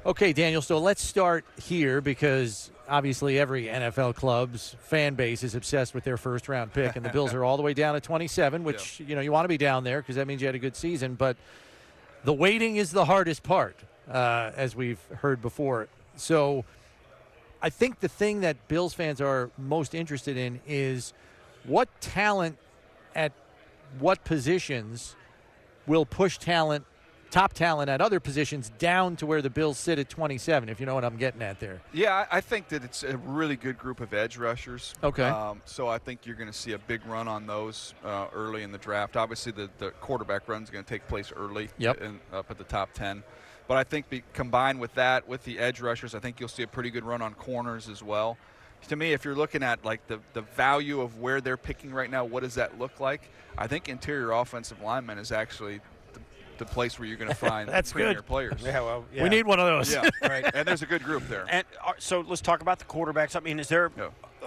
Okay, Daniel, so let's start here because obviously every NFL club's fan base is obsessed with their first-round pick, and the Bills are all the way down at 27, which, you want to be down there because that means you had a good season. But the waiting is the hardest part, as we've heard before. So I think the thing that Bills fans are most interested in is what talent at what positions will push top talent at other positions down to where the Bills sit at 27, if you know what I'm getting at there. Yeah, I think that it's a really good group of edge rushers. Okay. So I think you're going to see a big run on those early in the draft. Obviously, the quarterback run is going to take place early up at the top 10. But I think combined with that, with the edge rushers, I think you'll see a pretty good run on corners as well. To me, if you're looking at like the value of where they're picking right now, what does that look like? I think interior offensive lineman is actually the place where you're going to find That's premier good. players. We need one of those. Yeah, right. And there's a good group there. And so let's talk about the quarterbacks. I mean, is there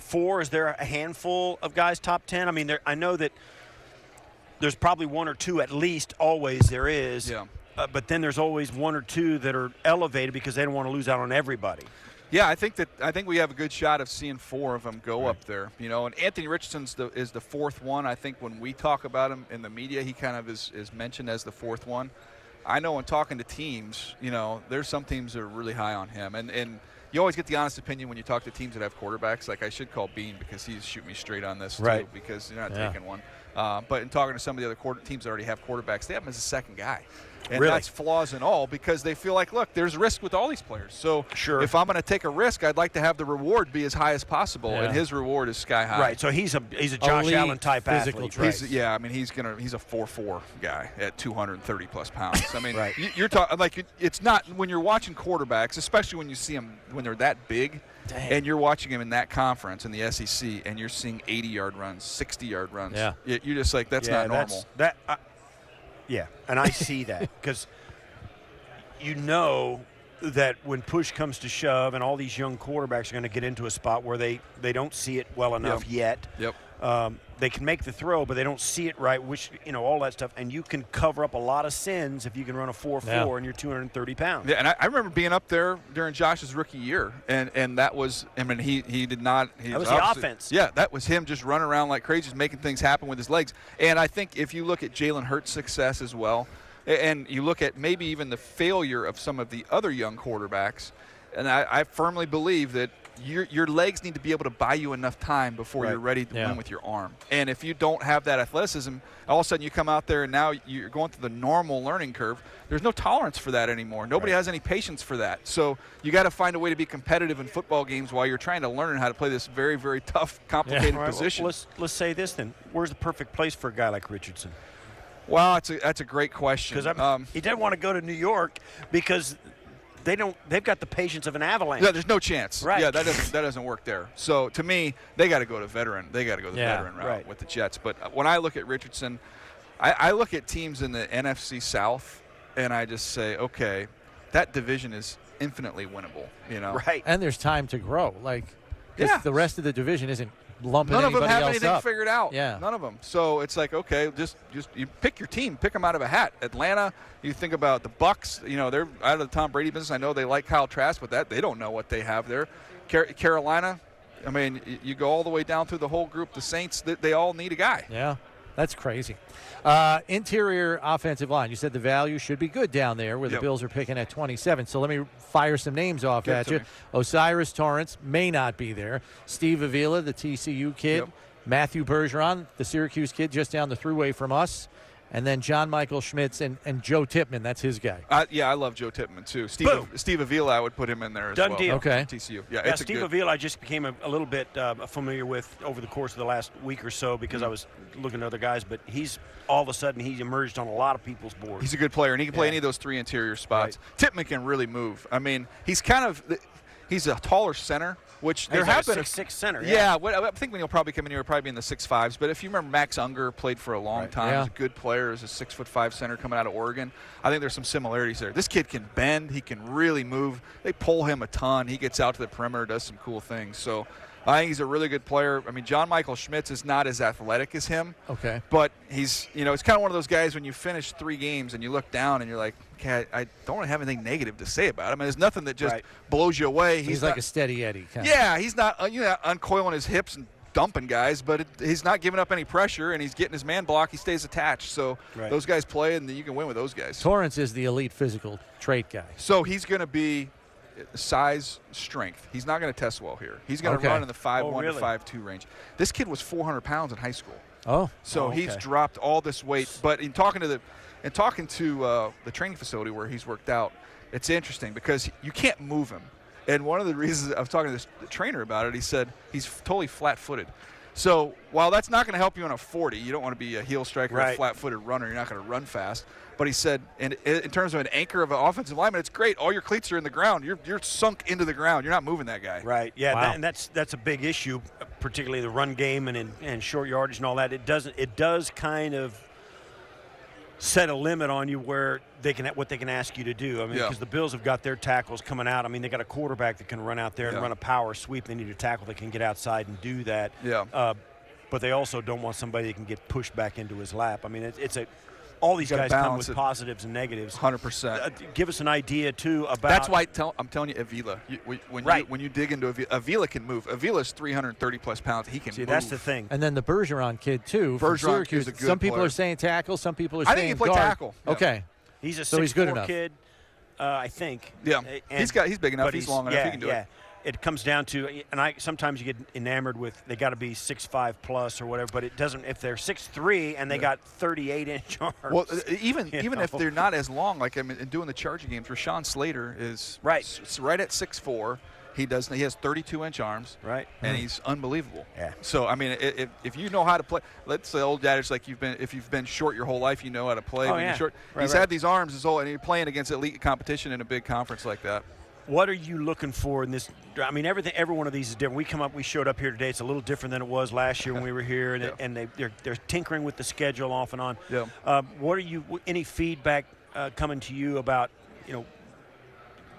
four? Is there a handful of guys top 10? I mean, I know that there's probably one or two at least. Always there is. Yeah. But then there's always one or two that are elevated because they don't want to lose out on everybody. Yeah, I think we have a good shot of seeing four of them go up there. And Anthony Richardson's is the fourth one. I think when we talk about him in the media, he kind of is mentioned as the fourth one. I know when talking to teams, there's some teams that are really high on him. And you always get the honest opinion when you talk to teams that have quarterbacks. Like I should call Bean because he's shooting me straight on this too because you're not taking one. But in talking to some of the other teams that already have quarterbacks, they have him as a second guy. And that's flaws and all because they feel like, look, there's risk with all these players. So if I'm going to take a risk, I'd like to have the reward be as high as possible, and his reward is sky high. Right. So he's a Josh Allen type athlete. Traits. He's a 4.4 guy at 230 plus pounds. I mean, you're talking like it's not when you're watching quarterbacks, especially when you see them when they're that big. Dang. And you're watching him in that conference in the SEC, and you're seeing 80-yard runs, 60-yard runs. Yeah. You're just like, that's not normal. Yeah, and I see that because that when push comes to shove and all these young quarterbacks are going to get into a spot where they don't see it well enough yet. Yep. They can make the throw, but they don't see it right, which, all that stuff. And you can cover up a lot of sins if you can run a 4.4 and you're 230 pounds. Yeah, and I remember being up there during Josh's rookie year, and that was, he did not. That was the offense. Yeah, that was him just running around like crazy, just making things happen with his legs. And I think if you look at Jalen Hurts' success as well, and you look at maybe even the failure of some of the other young quarterbacks, and I firmly believe that your legs need to be able to buy you enough time before you're ready to win with your arm. And if you don't have that athleticism, all of a sudden you come out there and now you're going through the normal learning curve. There's no tolerance for that anymore. Nobody has any patience for that. So you got to find a way to be competitive in football games while you're trying to learn how to play this very, very tough, complicated position. Well, let's say this then. Where's the perfect place for a guy like Richardson? Well, that's a great question. Because he didn't want to go to New York because they've got the patience of an avalanche. Yeah, there's no chance. Right. Yeah, that doesn't work there. So to me, they got to go to veteran. They got to go the veteran route with the Jets. But when I look at Richardson, I look at teams in the NFC South, and I just say, okay, that division is infinitely winnable. Right. And there's time to grow. The rest of the division isn't lumping None of them have else anything up. figured out. Yeah. None of them. So it's like, okay, just you pick your team, pick them out of a hat. Atlanta, you think about the Bucks, they're out of the Tom Brady business. I know they like Kyle Trask, but they don't know what they have there. Carolina, I mean, you go all the way down through the whole group. The Saints, they all need a guy. Yeah, that's crazy. Interior offensive line. You said the value should be good down there where the Bills are picking at 27. So let me fire some names off at you. Osiris Torrance may not be there. Steve Avila, the TCU kid. Matthew Bergeron, the Syracuse kid just down the thruway from us. And then John Michael Schmitz and Joe Tippmann. That's his guy. I love Joe Tippmann, too. Steve Avila, I would put him in there as well. Done deal. Okay. TCU. Yeah, Steve Avila I just became a little bit familiar with over the course of the last week or so because I was looking at other guys. But all of a sudden, he emerged on a lot of people's boards. He's a good player, and he can play any of those three interior spots. Right. Tippmann can really move. I mean, he's a taller center. Which there have been a 6'6" center. Yeah, I think when he'll probably come in here, he'll probably be in the 6'5s. But if you remember, Max Unger played for a long time. He's a good player as a 6'5" center coming out of Oregon. I think there's some similarities there. This kid can bend. He can really move. They pull him a ton. He gets out to the perimeter, does some cool things. So I think he's a really good player. I mean, John Michael Schmitz is not as athletic as him. Okay. But he's, it's kind of one of those guys when you finish 3 games and you look down and you're like, okay, I don't really have anything negative to say about him. I mean, there's nothing that just blows you away. He's like a steady Eddie kind of. Yeah, he's not uncoiling his hips and dumping guys, but he's not giving up any pressure, and he's getting his man block. He stays attached. So those guys play, and you can win with those guys. Torrance is the elite physical trait guy. So he's going to be size, strength. He's not going to test well here. He's going to run in the 5'1" to 5'2" range. This kid was 400 pounds in high school. So he's dropped all this weight. But in talking to the training facility where he's worked out, it's interesting because you can't move him. And one of the reasons I was talking to the trainer about it, he said he's totally flat-footed. So while that's not going to help you on a 40, you don't want to be a heel striker or a flat-footed runner. You're not going to run fast. But he said, in terms of an anchor of an offensive lineman, it's great. All your cleats are in the ground. You're sunk into the ground. You're not moving that guy. Right. Yeah. Wow. And that's a big issue, particularly the run game and short yardage and all that. It does kind of set a limit on you where what they can ask you to do. I mean, because the Bills have got their tackles coming out. I mean, they got a quarterback that can run out there and run a power sweep. They need a tackle that can get outside and do that. Yeah. But they also don't want somebody that can get pushed back into his lap. I mean, all these guys come with positives and negatives. 100%. Give us an idea, too, about – That's why I'm telling you, Avila. When you dig into Avila can move. Avila's 330-plus pounds. He can move. See, that's the thing. And then the Bergeron kid, too, from Syracuse. Is a good Some people player. are saying tackle. Some people are saying I think he played guard. tackle. Yeah. Okay. He's a so he's good 6'4" enough. kid, I think. Yeah. He's big enough. He's long enough. He can do it. It comes down to, and sometimes you get enamored with they got to be 6'5" plus or whatever, but it doesn't if they're 6'3" and they got 38-inch arms. Well, even if they're not as long, like I mean, in doing the Charger games, Rashawn Slater is right at 6'4". He has 32-inch arms, and he's unbelievable. Yeah. So I mean, if you know how to play, let's say old adage like if you've been short your whole life, you know how to play. When you're short, he's had these arms his whole, and you're playing against elite competition in a big conference like that. What are you looking for in this? I mean, every one of these is different. We showed up here today. It's a little different than it was last year when we were here, and they're tinkering with the schedule off and on. Yeah. What are you? Any feedback coming to you about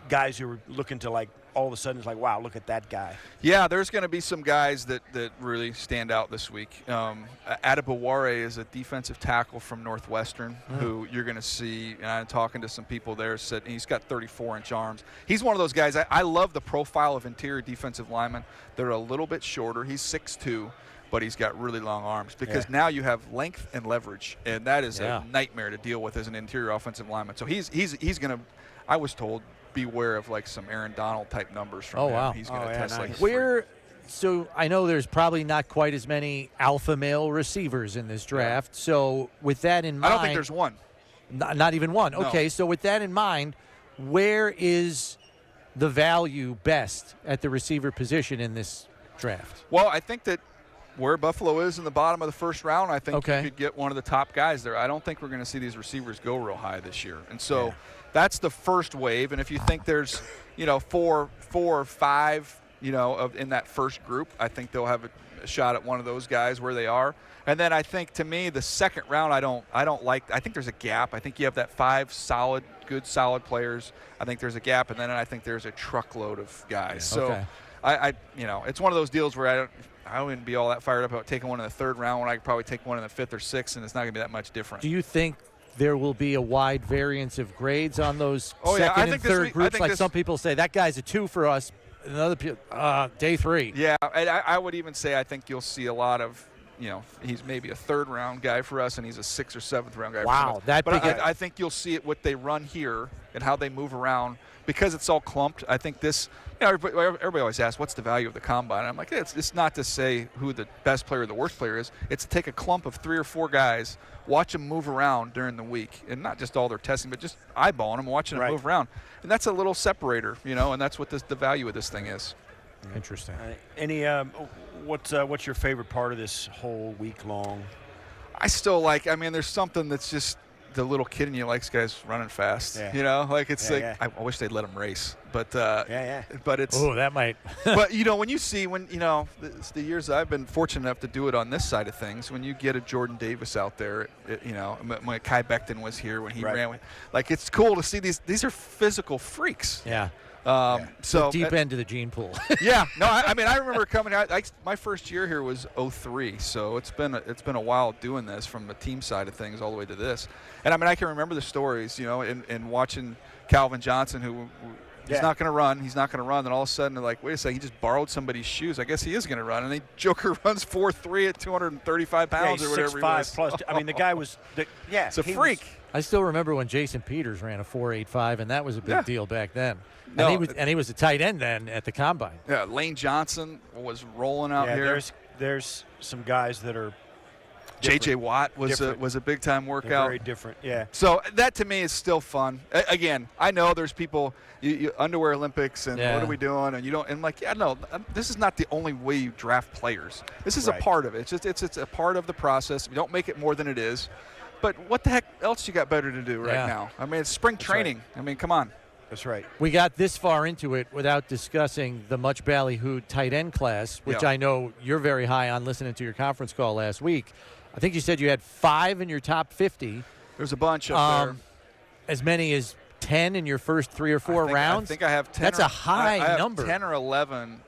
guys who are looking to like all of a sudden it's like, wow, look at that guy. Yeah, there's going to be some guys that really stand out this week. Adebaware is a defensive tackle from Northwestern who you're going to see, and I'm talking to some people there, said he's got 34-inch arms. He's one of those guys. I love the profile of interior defensive linemen. They're a little bit shorter. He's 6'2", but he's got really long arms because now you have length and leverage, and that is a nightmare to deal with as an interior offensive lineman. So he's going to, I was told, beware of like some Aaron Donald type numbers from him. Wow. He's going to test like so I know there's probably not quite as many alpha male receivers in this draft. So with that in mind, I don't think there's one. Not even one. No. Okay, so with that in mind, where is the value best at the receiver position in this draft? Well, I think that where Buffalo is in the bottom of the first round, I think you could get one of the top guys there. I don't think we're going to see these receivers go real high this year. And so that's the first wave. And if you think there's, 4 or 5, in that first group, I think they'll have a shot at one of those guys where they are. And then I think, to me, the second round, I don't like. I think there's a gap. I think you have that 5 good solid players. I think there's a gap, and then I think there's a truckload of guys. So it's one of those deals where I wouldn't be all that fired up about taking one in the third round when I could probably take one in the 5th or 6th, and it's not going to be that much different. Do you think there will be a wide variance of grades on those second and third groups? Like some people say, that guy's a 2 for us, and other people, day 3. Yeah, and I would even say I think you'll see a lot of, he's maybe a 3rd round guy for us, and he's a 6th or 7th round guy for us. That but big. I think you'll see it what they run here and how they move around. Because it's all clumped, I think this, everybody always asks, what's the value of the combine? And I'm like, it's not to say who the best player or the worst player is. It's to take a clump of 3 or 4 guys, watch them move around during the week, and not just all their testing, but just eyeballing them, watching them move around. And that's a little separator, and that's what the value of this thing is. Interesting. What's your favorite part of this whole week long? I still there's something that's just the little kid in you likes guys running fast. I wish they'd let them race, but but it's that might. But when you see it's the years I've been fortunate enough to do it on this side of things, when you get a Jordan Davis out there, when Kai Becton was here when he ran, it's cool to see these are physical freaks. Yeah. So Deep end of the gene pool. yeah, no, I mean, I remember coming out. My first year here was 03, so it's been a while doing this from the team side of things all the way to this. And I mean, I can remember the stories, and watching Calvin Johnson, who he's not going to run. He's not going to run. Then all of a sudden, they're like, wait a second, he just borrowed somebody's shoes. I guess he is going to run. And the Joker runs 4.3 at 235 pounds or whatever he was. 6'5" plus. I mean, the guy was. It's a freak. I still remember when Jason Peters ran a 4.85, and that was a big deal back then. No, and he was a tight end then at the combine. Yeah, Lane Johnson was rolling out here. There's some guys that are. J.J. Watt was a big time workout. They're very different, yeah. So that to me is still fun. Again, I know there's people you underwear Olympics and what are we doing, and you don't. And I'm like, yeah, no, this is not the only way you draft players. This is a part of it. It's a part of the process. We don't make it more than it is. But what the heck else you got better to do right now? I mean, it's spring training. Right. I mean, come on. That's right. We got this far into it without discussing the much ballyhooed tight end class, which I know you're very high on listening to your conference call last week. I think you said you had 5 in your top 50. There's a bunch up there. As many as 10 in your first 3 or 4 rounds? I think I have 10. That's a high number. 10 or 11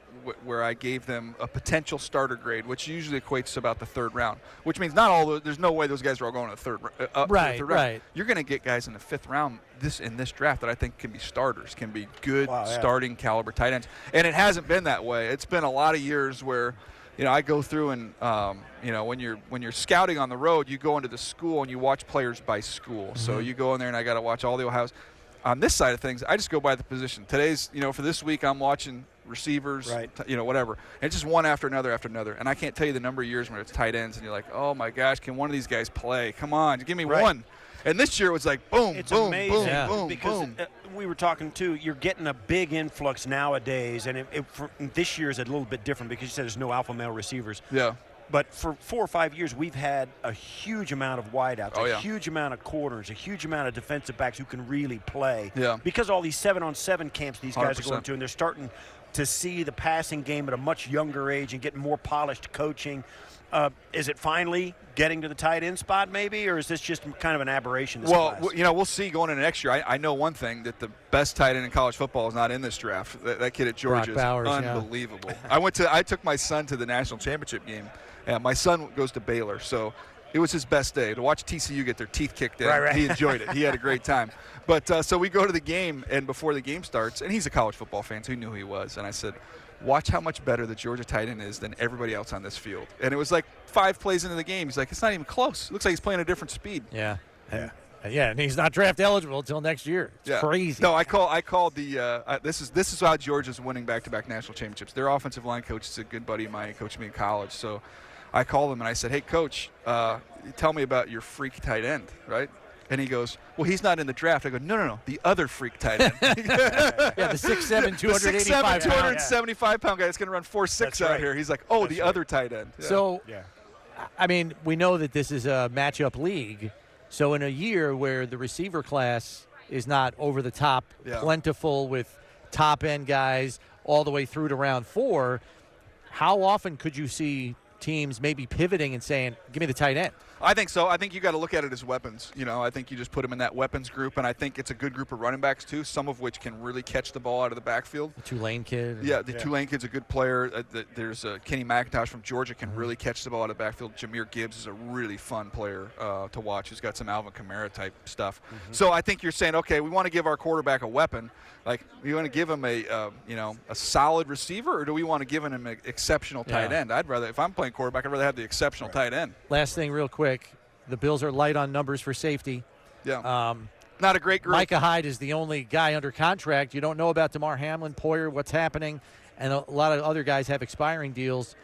where I gave them a potential starter grade, which usually equates to about the 3rd round, which means there's no way those guys are all going to the 3rd round. Right. You're going to get guys in the 5th round in this draft that I think can be starters, can be good starting caliber tight ends. And it hasn't been that way. It's been a lot of years where I go through and when you're scouting on the road, you go into the school and you watch players by school. Mm-hmm. So you go in there and I got to watch all the Ohio's. On this side of things, I just go by the position. Today's, for this week, I'm watching receivers, whatever. And it's just one after another after another. And I can't tell you the number of years when it's tight ends and you're like, oh my gosh, can one of these guys play? Come on, give me one. And this year it was like boom, it's boom, amazing boom, boom, because boom. We were talking too. You're getting a big influx nowadays, and this year is a little bit different because you said there's no alpha male receivers. Yeah. But for 4 or 5 years, we've had a huge amount of wideouts, a huge amount of corners, a huge amount of defensive backs who can really play. Yeah. Because all these 7-on-7 camps these guys 100%. are going to, and they're starting to see the passing game at a much younger age and getting more polished coaching. Is it finally getting to the tight end spot maybe, or is this just kind of an aberration? We'll see going into next year. I know one thing, that the best tight end in college football is not in this draft. That kid at Georgia is unbelievable. I took my son to the national championship game. My son goes to Baylor, so it was his best day to watch TCU get their teeth kicked in. Right. He enjoyed it. He had a great time. But so we go to the game, and before the game starts, and he's a college football fan, so he knew who he was. And I said, watch how much better the Georgia tight end is than everybody else on this field. And it was like 5 plays into the game. He's like, it's not even close. It looks like he's playing a different speed. Yeah, and he's not draft eligible until next year. It's crazy. No, I called the this is how Georgia's winning back-to-back national championships. Their offensive line coach is a good buddy of mine. He coached me in college. So I called him and I said, hey, coach, tell me about your freak tight end, right? And he goes, well, he's not in the draft. I go, no, the other freak tight end. The 6'7", 275-pound guy that's going to run 4.6 out here. He's like, the other tight end. Yeah. So, I mean, we know that this is a matchup league. So in a year where the receiver class is not over the top, plentiful with top-end guys all the way through to round 4, how often could you see teams maybe pivoting and saying, give me the tight end? I think so. I think you got to look at it as weapons. I think you just put them in that weapons group, and I think it's a good group of running backs too, some of which can really catch the ball out of the backfield. The Tulane kid. Yeah, the Tulane kid's a good player. There's Kenny McIntosh from Georgia can really catch the ball out of the backfield. Jameer Gibbs is a really fun player to watch. He's got some Alvin Kamara type stuff. Mm-hmm. So I think you're saying, okay, we want to give our quarterback a weapon. Like, we want to give him a solid receiver, or do we want to give him an exceptional tight end? I'd rather, if I'm playing quarterback, I'd rather have the exceptional tight end. Last thing real quick. The Bills are light on numbers for safety. Yeah. Not a great group. Micah Hyde is the only guy under contract. You don't know about DeMar Hamlin, Poyer, what's happening, and a lot of other guys have expiring deals.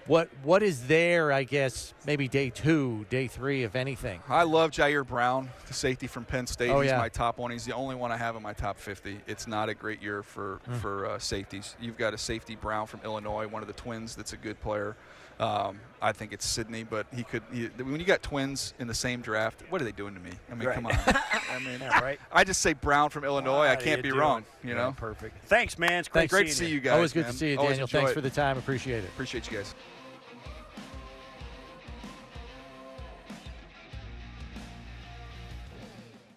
What is there, I guess, maybe day 2, day 3, if anything? I love Jair Brown, the safety from Penn State. He's my top one. He's the only one I have in my top 50. It's not a great year for safeties. You've got a safety, Brown from Illinois, one of the twins that's a good player. I think it's Sydney, but when you got twins in the same draft, what are they doing to me? I mean, come on. I mean, I just say Brown from Illinois. I can't be wrong. Perfect. Thanks, man. It's great to see you guys. Always good to see you, Daniel. Thanks for the time. Appreciate it. Appreciate you guys.